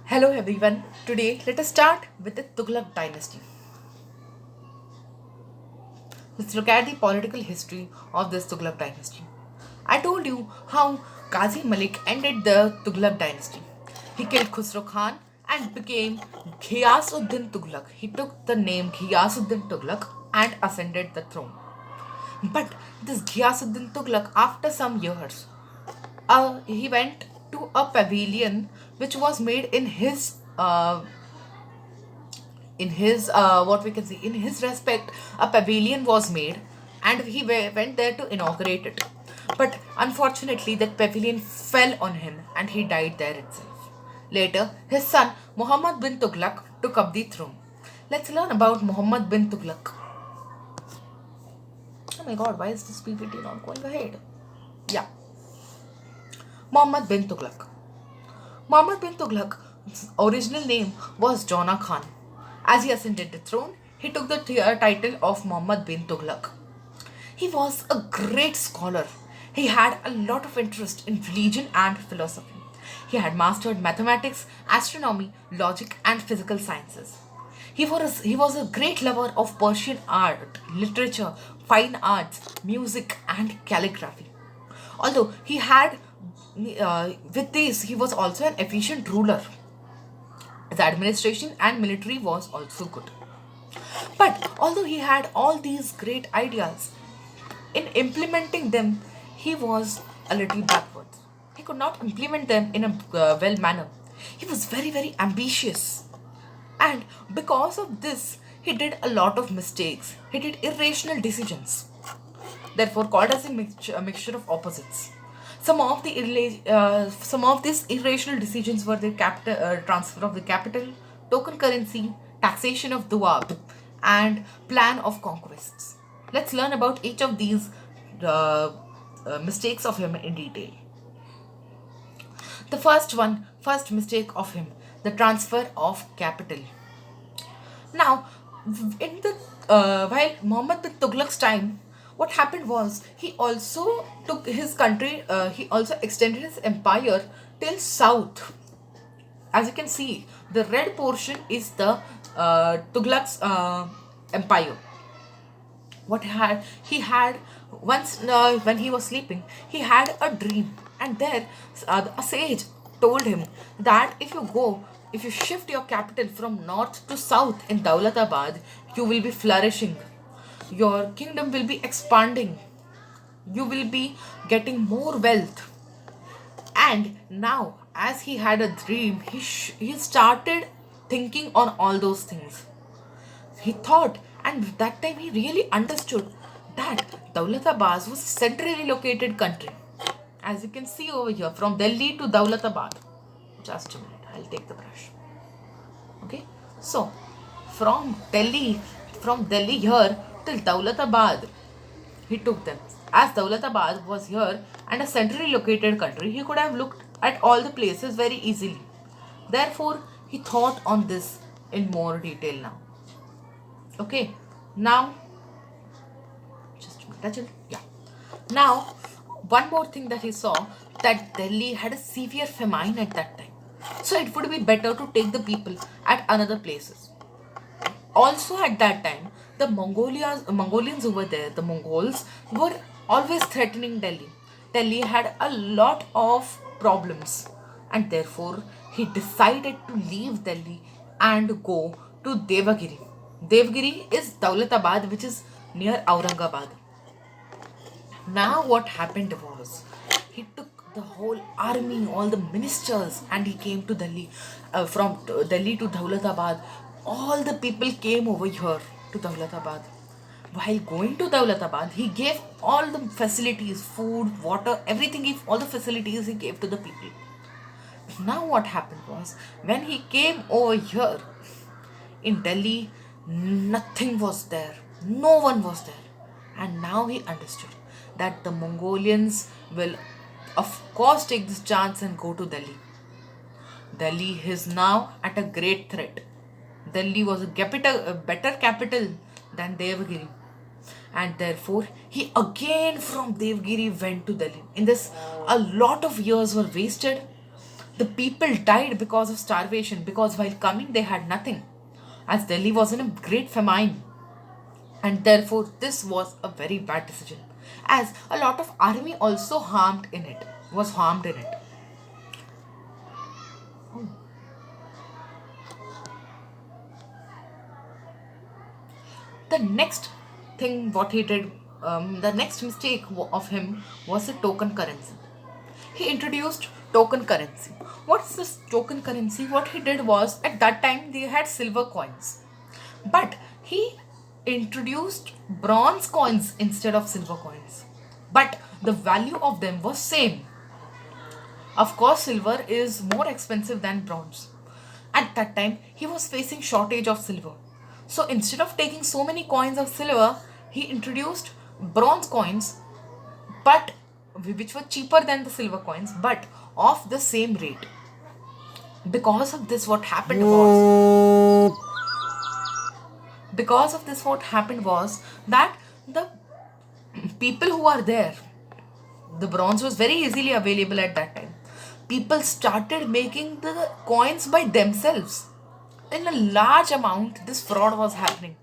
Hello everyone. Today let us start with the Tughlaq dynasty. Let's look at the political history of this Tughlaq dynasty. I told you how Qazi Malik ended the Tughlaq dynasty. He killed Khusro Khan and became Ghiyasuddin Tughlaq. He took the name Ghiyasuddin Tughlaq and ascended the throne. But this Ghiyasuddin Tughlaq, after some years, he went to a pavilion which was made in his what we can see in his respect. A pavilion was made and he went there to inaugurate it, but unfortunately that pavilion fell on him and he died there itself. Later his son Muhammad bin Tughlaq took up the throne. Let's learn about Muhammad bin Tughlaq. Oh my god, why is this PPT not going ahead? Yeah. Muhammad bin Tughlaq. Muhammad bin Tughlaq's original name was Jona Khan. As he ascended the throne, he took the title of Muhammad bin Tughlaq. He was a great scholar. He had a lot of interest in religion and philosophy. He had mastered mathematics, astronomy, logic, and physical sciences. He was a great lover of Persian art, literature, fine arts, music, and calligraphy. Although with this, he was also an efficient ruler. His administration and military was also good. But although he had all these great ideas, in implementing them, he was a little backwards. He could not implement them in a well manner. He was very, very ambitious. And because of this, he did a lot of mistakes. He did irrational decisions, therefore called as a mixture of opposites. Some of these irrational decisions were the capital transfer of the capital, token currency, taxation of Duab, and plan of conquests. Let's learn about each of these uh, mistakes of him in detail. The first mistake of him, the transfer of capital. Now, in the while Muhammad bin Tughlaq's time, what happened was he also took his country. He also extended his empire till south. As you can see, the red portion is the Tughlaq's empire. What had he had once when he was sleeping, he had a dream, and there a sage told him that if you shift your capital from north to south in Daulatabad, you will be flourishing, your kingdom will be expanding, you will be getting more wealth. And now, as he had a dream, he started thinking on all those things. He thought, and that time he really understood that Daulatabad was a centrally located country. As you can see over here, from Delhi to Daulatabad. Just a minute, I'll take the brush. Okay, so from Delhi, from Delhi here till Daulatabad, he took them. As Daulatabad was here and a centrally located country, he could have looked at all the places very easily. Therefore, he thought on this in more detail now. Okay, now just a minute, yeah. Now, one more thing that he saw, that Delhi had a severe famine at that time. So it would be better to take the people at another places. Also at that time, the Mongolians over there, the Mongols, were always threatening Delhi. Delhi had a lot of problems, and therefore he decided to leave Delhi and go to Devagiri. Devagiri is Daulatabad, which is near Aurangabad. Now, what happened was he took the whole army, all the ministers, and he came to Delhi. From Delhi to Daulatabad, all the people came over here to Daulatabad. While going to Daulatabad, he gave all the facilities, food, water, everything, all the facilities he gave to the people. Now, what happened was when he came over here in Delhi, nothing was there, no one was there. And now he understood that the Mongolians will, of course, take this chance and go to Delhi. Delhi is now at a great threat. Delhi was a better capital than Devagiri. And therefore, he again from Devagiri went to Delhi. In this, a lot of years were wasted. The people died because of starvation, because while coming they had nothing, as Delhi was in a great famine. And therefore this was a very bad decision, as a lot of army also harmed in it, was harmed in it. The next thing what he did, the next mistake of him was the token currency. He introduced token currency. What's this token currency? What he did was, at that time they had silver coins, but he introduced bronze coins instead of silver coins, but the value of them was same. Of course, silver is more expensive than bronze. At that time, he was facing shortage of silver. So instead of taking so many coins of silver, he introduced bronze coins, but which were cheaper than the silver coins, but of the same rate. Because of this, what happened was, that the people who are there, the bronze was very easily available at that time. People started making the coins by themselves. In a large amount, this fraud was happening.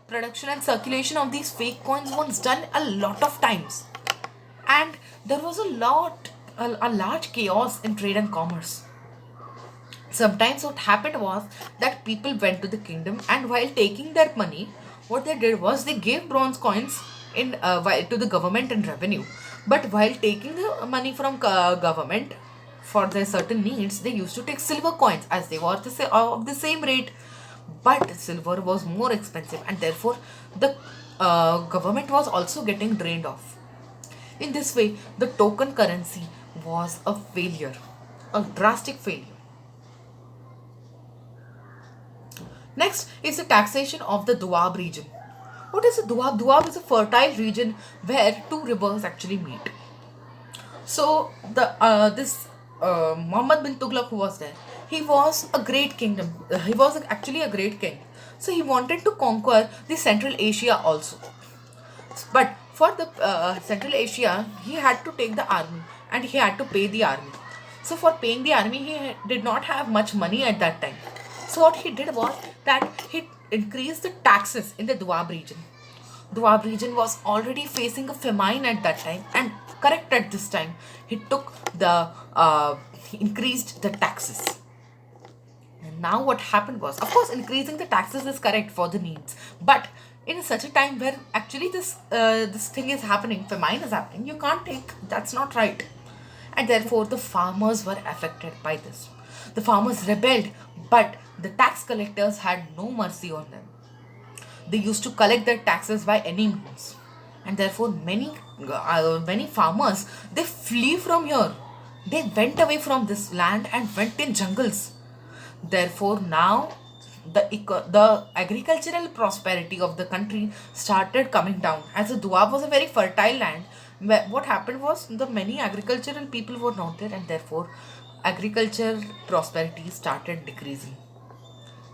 Production and circulation of these fake coins was done a lot of times. And there was a large chaos in trade and commerce. Sometimes what happened was that people went to the kingdom, and while taking their money, what they did was they gave bronze coins to the government and revenue. But while taking the money from government for their certain needs, they used to take silver coins, as they were of the same rate. But silver was more expensive, and therefore the government was also getting drained off. In this way, the token currency was a failure, a drastic failure. Next is the taxation of the Doab region. What is a Doab? Doab is a fertile region where two rivers actually meet. So the this Muhammad bin Tughlaq, who was there, he was a great kingdom. He was actually a great king. So he wanted to conquer the Central Asia also. But for the Central Asia, he had to take the army, and he had to pay the army. So for paying the army, he did not have much money at that time. So what he did was that he increased the taxes in the Doab region. Doab region was already facing a famine at that time, and correct at this time, he increased the taxes. And now what happened was, of course, increasing the taxes is correct for the needs, but in such a time where actually this thing is happening, famine is happening, you can't take, that's not right. And therefore the farmers were affected by this. The farmers rebelled, but the tax collectors had no mercy on them. They used to collect their taxes by any means, and therefore many farmers, they flee from here. They went away from this land and went in jungles. Therefore now the agricultural prosperity of the country started coming down, as the Doab was a very fertile land. What happened was, the many agricultural people were not there, and therefore agriculture prosperity started decreasing.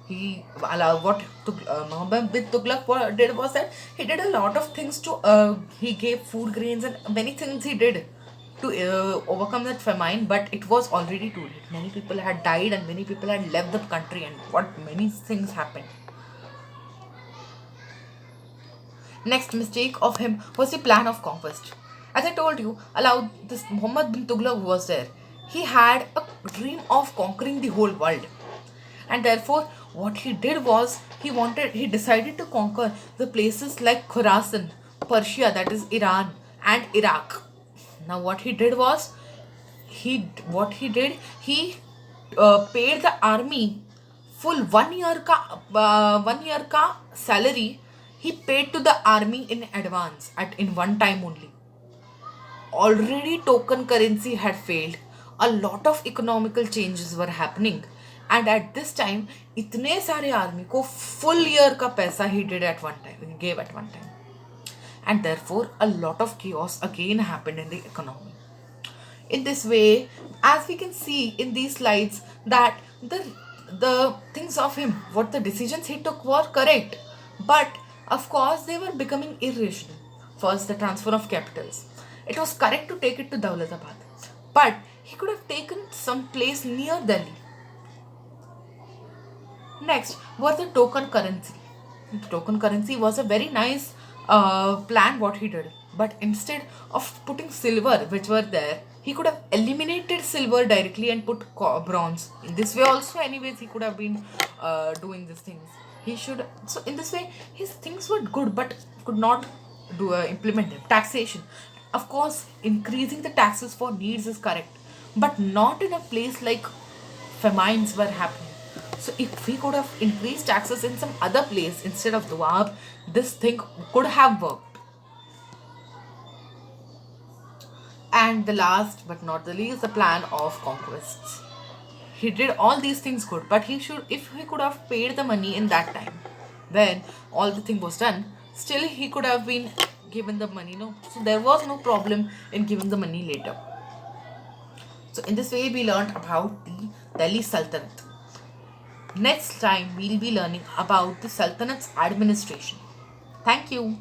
He allowed what Muhammad bin Tughlaq did was that he did a lot of things to he gave food grains and many things he did to overcome that famine, but it was already too late. Many people had died and many people had left the country, and what many things happened. Next mistake of him was the plan of conquest. As I told you, allowed this Muhammad bin Tughlaq, who was there, he had a dream of conquering the whole world. And therefore, what he did was, he decided to conquer the places like Khorasan, Persia, that is Iran, and Iraq. Now, what he did was, he paid the army full 1 year ka salary. He paid to the army in advance, in one time only. Already token currency had failed, a lot of economical changes were happening, and at this time इतने सारे army को full year का पैसा he did at one time, he gave at one time, and therefore a lot of chaos again happened in the economy. In this way, as we can see in these slides, that the things of him, what the decisions he took were correct, but of course they were becoming irrational. First, the transfer of capitals, it was correct to take it to Daulatabad, but he could have taken some place near Delhi. Next was the token currency. The token currency was a very nice plan what he did. But instead of putting silver, which were there, he could have eliminated silver directly and put bronze. In this way, also, anyways, he could have been doing these things. He should. So, in this way, his things were good, but could not do implement them. Taxation. Of course, increasing the taxes for needs is correct, but not in a place like famines were happening. So if we could have increased taxes in some other place instead of Doab, this thing could have worked. And the last but not the least, the plan of conquests. He did all these things good, but he should, if he could have paid the money in that time, when all the thing was done, still he could have been given the money. No, so there was no problem in giving the money later. So in this way, we learned about the Delhi Sultanate. Next time, we'll be learning about the Sultanate's administration. Thank you.